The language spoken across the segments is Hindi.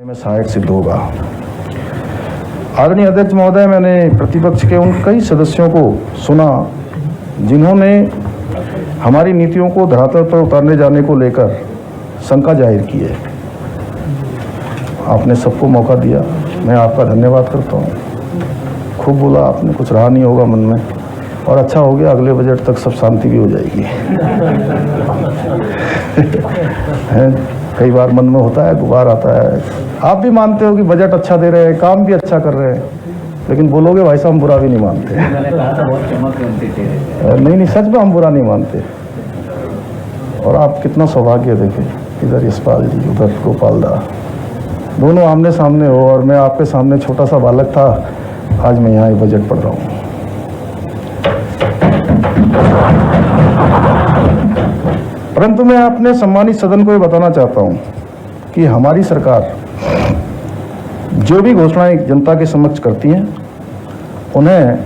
में सहायक सिद्ध होगा। आदरणीय अध्यक्ष महोदय, मैंने प्रतिपक्ष के उन कई सदस्यों को सुना जिन्होंने हमारी नीतियों को धरातल पर उतारने जाने को लेकर शंका जाहिर की है। आपने सबको मौका दिया, मैं आपका धन्यवाद करता हूँ। खूब बोला आपने, कुछ रहा नहीं होगा मन में, और अच्छा हो गया, अगले बजट तक सब शांति भी हो जाएगी। कई बार मन में होता है, गुबार आता है। आप भी मानते हो कि बजट अच्छा दे रहे हैं, काम भी अच्छा कर रहे हैं, लेकिन बोलोगे भाई साहब हम बुरा भी नहीं मानते। नहीं, सच में हम बुरा नहीं मानते। और आप कितना सौभाग्य देखें, इधर यशपाल जी, उधर गोपाल दा, दोनों आमने सामने हो, और मैं आपके सामने छोटा सा बालक था, आज मैं यहाँ बजट पढ़ रहा हूँ। परंतु मैं अपने सम्मानित सदन को ये बताना चाहता हूँ कि हमारी सरकार जो भी घोषणाएं जनता के समक्ष करती हैं, उन्हें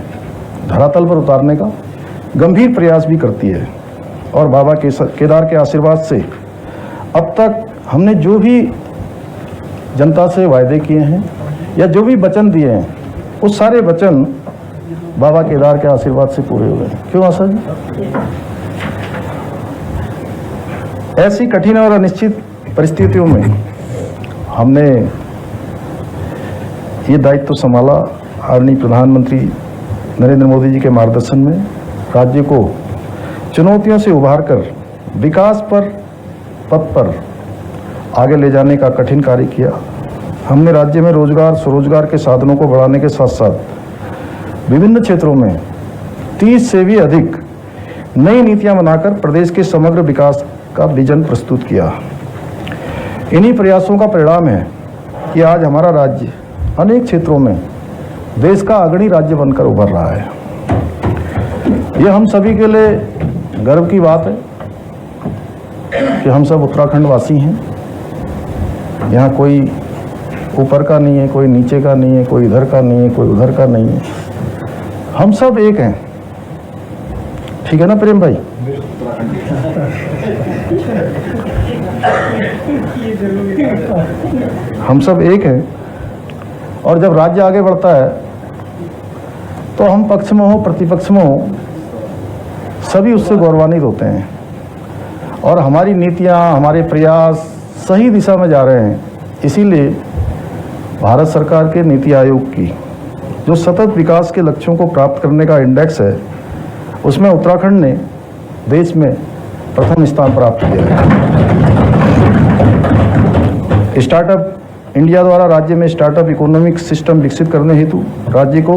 धरातल पर उतारने का गंभीर प्रयास भी करती है। और बाबा केदार के आशीर्वाद से अब तक हमने जो भी जनता से वायदे किए हैं या जो भी वचन दिए हैं, वो सारे वचन बाबा केदार के आशीर्वाद से पूरे हुए हैं। क्यों आशा जी? ऐसी कठिन और अनिश्चित परिस्थितियों में हमने ये दायित्व संभाला। आदरणीय प्रधानमंत्री नरेंद्र मोदी जी के मार्गदर्शन में राज्य को चुनौतियों से उभारकर विकास पर पथ पर आगे ले जाने का कठिन कार्य किया। हमने राज्य में रोजगार, स्वरोजगार के साधनों को बढ़ाने के साथ साथ विभिन्न क्षेत्रों में 30 से भी अधिक नई नीतियां बनाकर प्रदेश के समग्र विकास का विजन प्रस्तुत किया। इन्हीं प्रयासों का परिणाम है कि आज हमारा राज्य अनेक क्षेत्रों में देश का अग्रणी राज्य बनकर उभर रहा है। यह हम सभी के लिए गर्व की बात है कि हम सब उत्तराखंड वासी हैं। यहाँ कोई ऊपर का नहीं है, कोई नीचे का नहीं है, कोई इधर का नहीं है, कोई उधर का नहीं है। हम सब एक हैं। ठीक है ना प्रेम भाई? हम सब एक हैं। और जब राज्य आगे बढ़ता है तो हम पक्ष में हो, प्रतिपक्ष में हो, सभी उससे गौरवान्वित होते हैं। और हमारी नीतियां, हमारे प्रयास सही दिशा में जा रहे हैं। इसीलिए भारत सरकार के नीति आयोग की जो सतत विकास के लक्ष्यों को प्राप्त करने का इंडेक्स है, उसमें उत्तराखंड ने देश में प्रथम स्थान प्राप्त किया है। स्टार्टअप इंडिया द्वारा राज्य में स्टार्टअप इकोनॉमिक सिस्टम विकसित करने हेतु राज्य को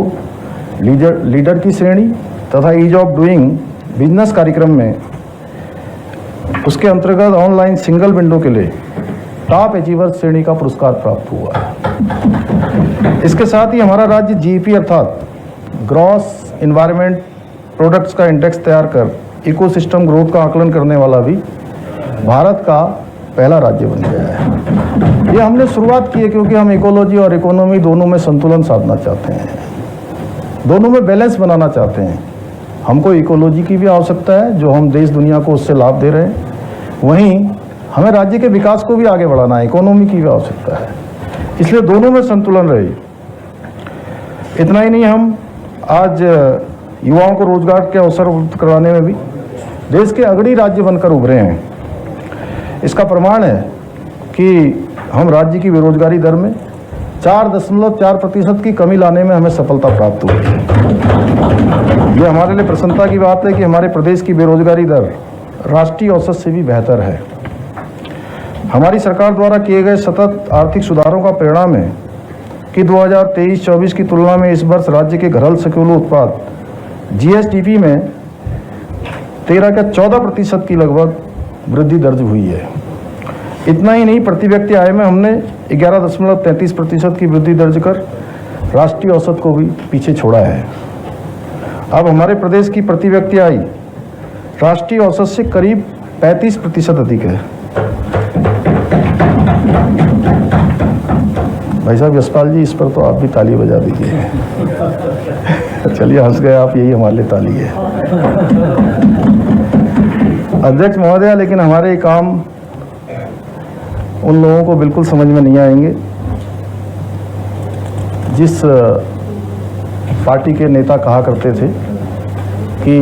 लीडर की श्रेणी तथा ईज ऑफ डूइंग बिजनेस कार्यक्रम में उसके अंतर्गत ऑनलाइन सिंगल विंडो के लिए टॉप अचीवर श्रेणी का पुरस्कार प्राप्त हुआ। इसके साथ ही हमारा राज्य जीईपी अर्थात ग्रॉस इन्वायरमेंट प्रोडक्ट्स का इंडेक्स तैयार कर इकोसिस्टम ग्रोथ का आकलन करने वाला भी भारत का पहला राज्य बन गया है। ये हमने शुरुआत की है क्योंकि हम इकोलॉजी और इकोनॉमी दोनों में संतुलन साधना चाहते हैं, दोनों में बैलेंस बनाना चाहते हैं। हमको इकोलॉजी की भी आवश्यकता है, जो हम देश दुनिया को उससे लाभ दे रहे हैं, वहीं हमें राज्य के विकास को भी आगे बढ़ाना है, इकोनॉमी की भी आवश्यकता है। इसलिए दोनों में संतुलन रहे। इतना ही नहीं, हम आज युवाओं को रोजगार के अवसर उपलब्ध करवाने में भी देश के अग्रणी राज्य बनकर उभरे हैं। इसका प्रमाण है कि हम राज्य की बेरोजगारी दर में 4.4% की कमी लाने में हमें सफलता प्राप्त हुई है। यह हमारे लिए प्रसन्नता की बात है कि हमारे प्रदेश की बेरोजगारी दर राष्ट्रीय औसत से भी बेहतर है। हमारी सरकार द्वारा किए गए सतत आर्थिक सुधारों का परिणाम है कि 2023-24 की तुलना में इस वर्ष राज्य के घरेलू घरेलू उत्पाद जीएसडीपी में 13.14% की लगभग वृद्धि दर्ज हुई है। इतना ही नहीं, प्रति व्यक्ति आय में हमने 11.33% की वृद्धि दर्ज कर राष्ट्रीय औसत को भी पीछे छोड़ा है। अब हमारे प्रदेश की प्रति व्यक्ति आय राष्ट्रीय औसत से करीब 35% अधिक है। भाई साहब यशपाल जी, इस पर तो आप भी ताली बजा दीजिए। चलिए, हंस गए आप, यही हमारे लिए ताली है। अध्यक्ष महोदय, लेकिन हमारे काम उन लोगों को बिल्कुल समझ में नहीं आएंगे जिस पार्टी के नेता कहा करते थे कि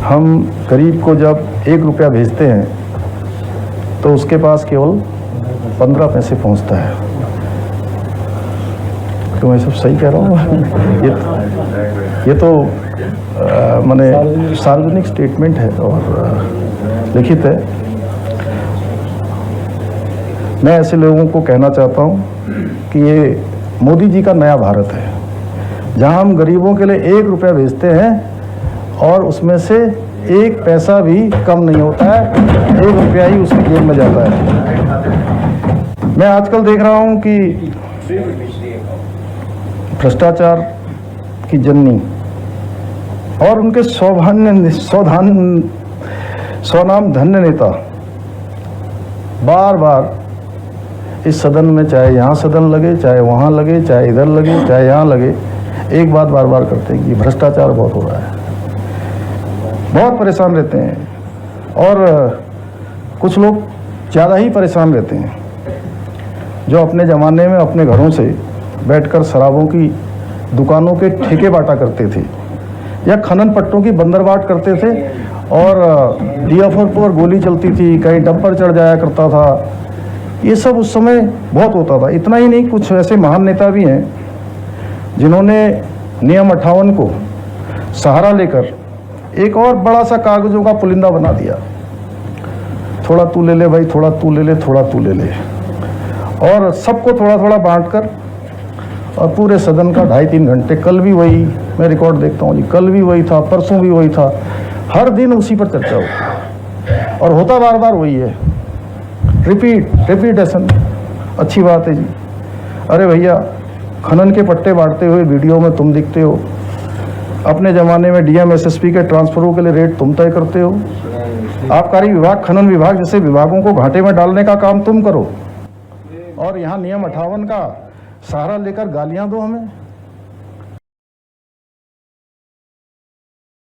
हम गरीब को जब 1 रुपया भेजते हैं तो उसके पास केवल 15 पैसे पहुंचता है। क्यों मैं सब सही कह रहा हूँ? ये तो माने सार्वजनिक स्टेटमेंट है और लिखित है। मैं ऐसे लोगों को कहना चाहता हूँ कि ये मोदी जी का नया भारत है, जहाँ हम गरीबों के लिए 1 रुपया भेजते हैं और उसमें से 1 पैसा भी कम नहीं होता है, 1 रुपया ही उसकी जेब में जाता है। मैं आजकल देख रहा हूँ कि भ्रष्टाचार की जननी और उनके स्वनाम धन्य नेता बार बार इस सदन में, चाहे यहाँ सदन लगे, चाहे वहाँ लगे, चाहे इधर लगे, चाहे यहाँ लगे, एक बात बार बार करते हैं कि भ्रष्टाचार बहुत हो रहा है। बहुत परेशान रहते हैं और कुछ लोग ज़्यादा ही परेशान रहते हैं, जो अपने ज़माने में अपने घरों से बैठकर शराबों की दुकानों के ठेके बांटा करते थे या खनन पट्टों की बंदरबाट करते थे और डीएफओ पर गोली चलती थी, कहीं डंपर चढ़ जाया करता था। ये सब उस समय बहुत होता था। इतना ही नहीं, कुछ ऐसे महान नेता भी हैं जिन्होंने नियम 58 को सहारा लेकर एक और बड़ा सा कागजों का पुलिंदा बना दिया। थोड़ा तू ले ले भाई, थोड़ा तू ले ले, थोड़ा तू ले ले, और सबको थोड़ा थोड़ा बांटकर और पूरे सदन का 2.5-3 घंटे, कल भी वही, मैं रिकॉर्ड देखता हूँ जी, कल भी वही था, परसों भी वही था, हर दिन उसी पर चर्चा होती और होता बार बार वही है, रिपीटेशन। अच्छी बात है जी। अरे भैया, खनन के पट्टे बांटते हुए वीडियो में तुम दिखते हो, अपने ज़माने में डीएम एसएसपी के ट्रांसफरों के लिए रेट तुम तय करते हो, आबकारी विभाग, खनन विभाग जैसे विभागों को घाटे में डालने का काम तुम करो, और यहाँ नियम 58 का सहारा लेकर गालियाँ दो हमें।